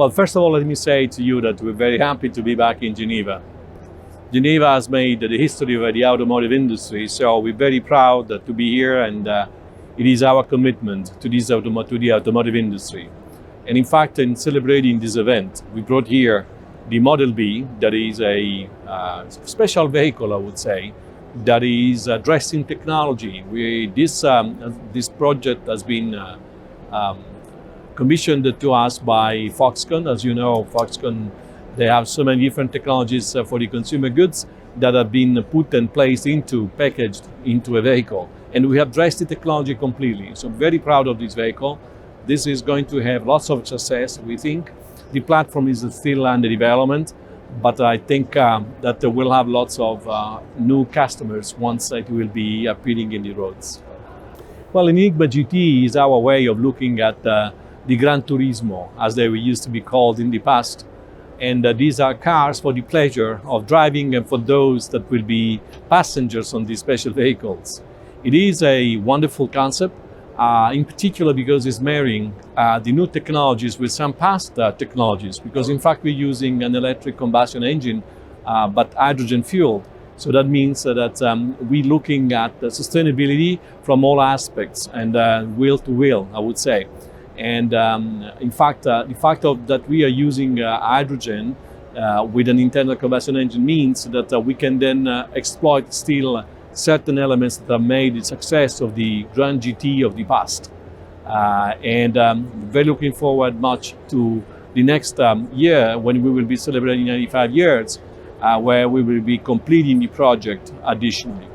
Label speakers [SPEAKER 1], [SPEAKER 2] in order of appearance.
[SPEAKER 1] Well, first of all, let me say to you that we're very happy to be back in Geneva. Geneva has made the history of the automotive industry, so we're very proud to be here, and it is our commitment to the automotive industry. And in fact, in celebrating this event, we brought here the Model B, that is a special vehicle, I would say, that is addressing technology. This project has been commissioned to us by Foxtron. As you know, Foxtron, they have so many different technologies for the consumer goods that have been put and placed packaged into a vehicle. And we have addressed the technology completely. So very proud of this vehicle. This is going to have lots of success, we think. The platform is still under development, but I think that we'll have lots of new customers once it will be appearing in the roads. Well, Enigma GT is our way of looking at the Gran Turismo, as they used to be called in the past. And these are cars for the pleasure of driving and for those that will be passengers on these special vehicles. It is a wonderful concept, in particular because it's marrying the new technologies with some past technologies, because in fact we're using an electric combustion engine, but hydrogen fueled. So that means that we're looking at sustainability from all aspects and wheel to wheel, I would say. And in fact, the fact that we are using hydrogen with an internal combustion engine means that we can then exploit still certain elements that have made the success of the Grand GT of the past. And very looking forward much to the next year when we will be celebrating 95 years, where we will be completing the project additionally.